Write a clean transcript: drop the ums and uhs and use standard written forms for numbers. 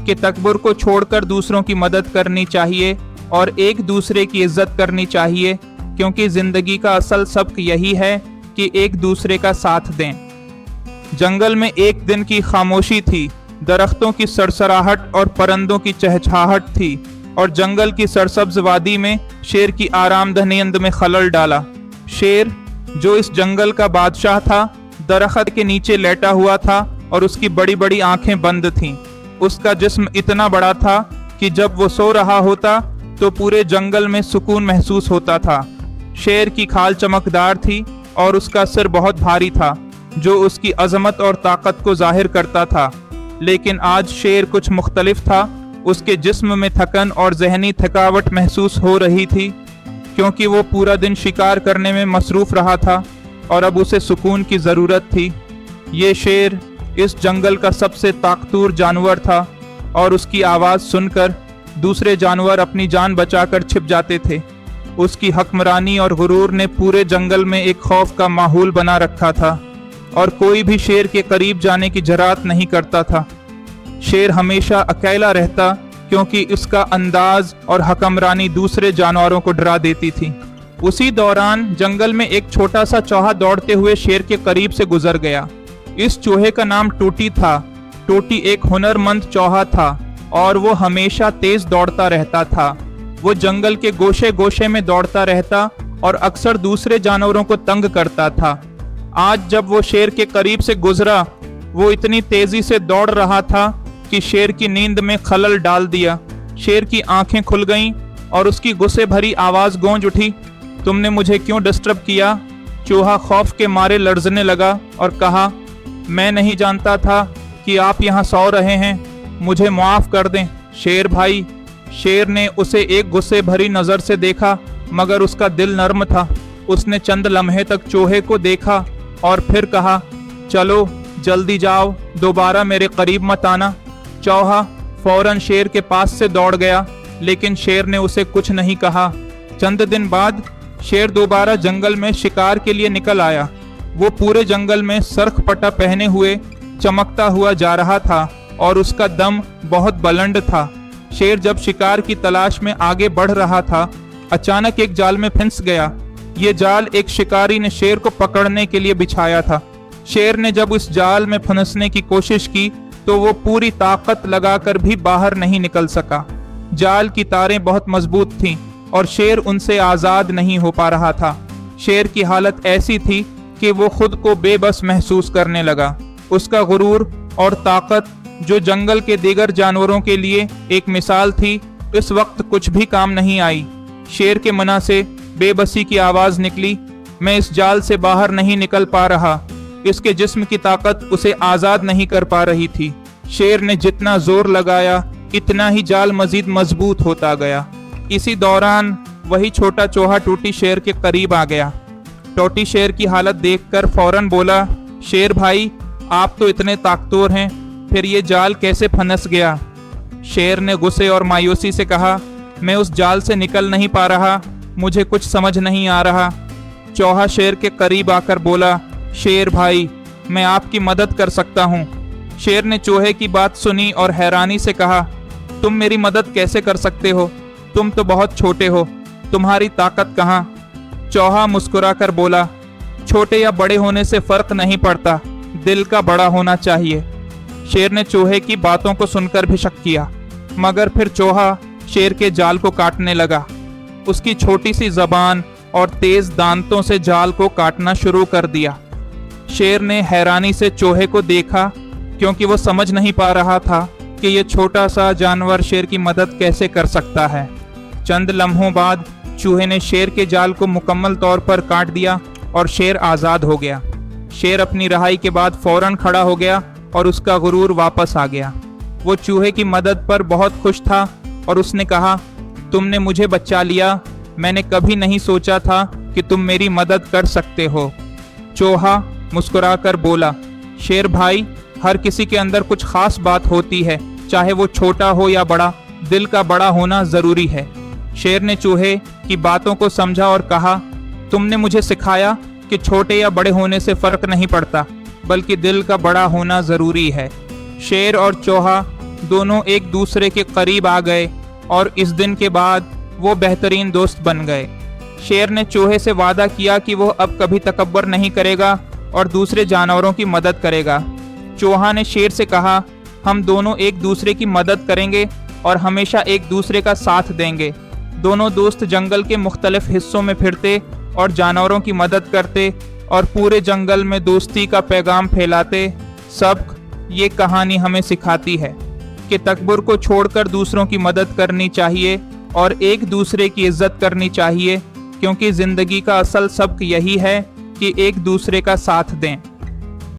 کہ तकब्बुर को छोड़कर दूसरों की मदद करनी चाहिए और एक दूसरे की इज्जत करनी चाहिए, क्योंकि ज़िंदगी का असल सबक यही है कि एक दूसरे का साथ दें। जंगल में एक दिन की खामोशी थी, दरख्तों की सरसराहट और परिंदों की चहचहाहट थी, और जंगल की सरसब्ज वादी में शेर की आरामदह नींद में खलल डाला। शेर, जो इस जंगल का बादशाह था, दरख्त के नीचे लेटा हुआ था और उसकी बड़ी बड़ी आंखें बंद थीं। उसका जिस्म इतना बड़ा था कि जब वो सो रहा होता तो पूरे जंगल में सुकून महसूस होता था। शेर की खाल चमकदार थी और उसका सिर बहुत भारी था, जो उसकी अजमत और ताकत को जाहिर करता था। लेकिन आज शेर कुछ मुख्तलिफ था। उसके जिस्म में थकन और जहनी थकावट महसूस हो रही थी, क्योंकि वो पूरा दिन शिकार करने में मसरूफ़ रहा था और अब उसे सुकून की ज़रूरत थी। ये शेर इस जंगल का सबसे ताकतवर जानवर था और उसकी आवाज़ सुनकर दूसरे जानवर अपनी जान बचाकर छिप जाते थे। उसकी हक्मरानी और गुरूर ने पूरे जंगल में एक खौफ का माहौल बना रखा था और कोई भी शेर के करीब जाने की जरात नहीं करता था। शेर हमेशा अकेला रहता, क्योंकि उसका अंदाज और हक्मरानी दूसरे जानवरों को डरा देती थी। उसी दौरान जंगल में एक छोटा सा चूहा दौड़ते हुए शेर के करीब से गुजर गया। इस चूहे का नाम टोटी था। टोटी एक हुनरमंद चूहा था और वो हमेशा तेज दौड़ता रहता था। वो जंगल के गोशे गोशे में दौड़ता रहता और अक्सर दूसरे जानवरों को तंग करता था। आज जब वो शेर के करीब से गुजरा, वो इतनी तेजी से दौड़ रहा था कि शेर की नींद में खलल डाल दिया। शेर की आंखें खुल गईं और उसकी गुस्से भरी आवाज़ गूंज उठी, तुमने मुझे क्यों डिस्टर्ब किया? चूहा खौफ के मारे लर्जने लगा और कहा, मैं नहीं जानता था कि आप यहाँ सो रहे हैं, मुझे माफ़ कर दें शेर भाई। शेर ने उसे एक गुस्से भरी नज़र से देखा, मगर उसका दिल नर्म था। उसने चंद लम्हे तक चूहे को देखा और फिर कहा, चलो जल्दी जाओ, दोबारा मेरे करीब मत आना। चूहा फौरन शेर के पास से दौड़ गया, लेकिन शेर ने उसे कुछ नहीं कहा। चंद दिन बाद शेर दोबारा जंगल में शिकार के लिए निकल आया। वो पूरे जंगल में सरख पटा पहने हुए चमकता हुआ जा रहा था और उसका दम बहुत बुलंद था। शेर जब शिकार की तलाश में आगे बढ़ रहा था, अचानक एक जाल में फंस गया। ये जाल एक शिकारी ने शेर को पकड़ने के लिए बिछाया था। शेर ने जब उस जाल में फंसने की कोशिश की तो वो पूरी ताकत लगाकर भी बाहर नहीं निकल सका। जाल की तारें बहुत मजबूत थीं और शेर उनसे आज़ाद नहीं हो पा रहा था। शेर की हालत ऐसी थी कि वो खुद को बेबस महसूस करने लगा। उसका गुरूर और ताकत, जो जंगल के दीगर जानवरों के लिए एक मिसाल थी, इस वक्त कुछ भी काम नहीं आई। शेर के मना से बेबसी की आवाज़ निकली, मैं इस जाल से बाहर नहीं निकल पा रहा। इसके जिस्म की ताकत उसे आज़ाद नहीं कर पा रही थी। शेर ने जितना जोर लगाया, इतना ही जाल मजीद मजबूत होता गया। इसी दौरान वही छोटा चूहा टोटी शेर के करीब आ गया। टोटी शेर की हालत देखकर फौरन बोला, शेर भाई, आप तो इतने ताकतवर हैं, फिर ये जाल कैसे फंस गया? शेर ने गुस्से और मायूसी से कहा, मैं उस जाल से निकल नहीं पा रहा, मुझे कुछ समझ नहीं आ रहा। चूहा शेर के करीब आकर बोला, शेर भाई, मैं आपकी मदद कर सकता हूँ। शेर ने चूहे की बात सुनी और हैरानी से कहा, तुम मेरी मदद कैसे कर सकते हो? तुम तो बहुत छोटे हो, तुम्हारी ताकत कहाँ? चूहा मुस्कुराकर बोला, छोटे या बड़े होने से फर्क नहीं पड़ता, दिल का बड़ा होना चाहिए। शेर ने चूहे की बातों को सुनकर भी शक किया, मगर फिर चूहा शेर के जाल को काटने लगा। उसकी छोटी सी जबान और तेज दांतों से जाल को काटना शुरू कर दिया। शेर ने हैरानी से चूहे को देखा, क्योंकि वो समझ नहीं पा रहा था कि ये छोटा सा जानवर शेर की मदद कैसे कर सकता है। चंद लम्हों बाद चूहे ने शेर के जाल को मुकम्मल तौर पर काट दिया और शेर आज़ाद हो गया। शेर अपनी रहाई के बाद फौरन खड़ा हो गया और उसका गुरूर वापस आ गया। वो चूहे की मदद पर बहुत खुश था और उसने कहा, तुमने मुझे बचा लिया, मैंने कभी नहीं सोचा था कि तुम मेरी मदद कर सकते हो। चूहा मुस्कुराकर बोला, शेर भाई, हर किसी के अंदर कुछ खास बात होती है, चाहे वो छोटा हो या बड़ा, दिल का बड़ा होना ज़रूरी है। शेर ने चूहे की बातों को समझा और कहा, तुमने मुझे सिखाया कि छोटे या बड़े होने से फ़र्क नहीं पड़ता, बल्कि दिल का बड़ा होना ज़रूरी है। शेर और चूहा दोनों एक दूसरे के करीब आ गए और इस दिन के बाद वो बेहतरीन दोस्त बन गए। शेर ने चूहे से वादा किया कि वो अब कभी तकब्बर नहीं करेगा और दूसरे जानवरों की मदद करेगा। चूहा ने शेर से कहा, हम दोनों एक दूसरे की मदद करेंगे और हमेशा एक दूसरे का साथ देंगे। दोनों दोस्त जंगल के मुख्तलिफ हिस्सों में फिरते और जानवरों की मदद करते और पूरे जंगल में दोस्ती का पैगाम फैलाते। सबक ये कहानी हमें सिखाती है कि तकब्बुर को छोड़कर दूसरों की मदद करनी चाहिए और एक दूसरे की इज्जत करनी चाहिए, क्योंकि ज़िंदगी का असल सबक यही है कि एक दूसरे का साथ दें।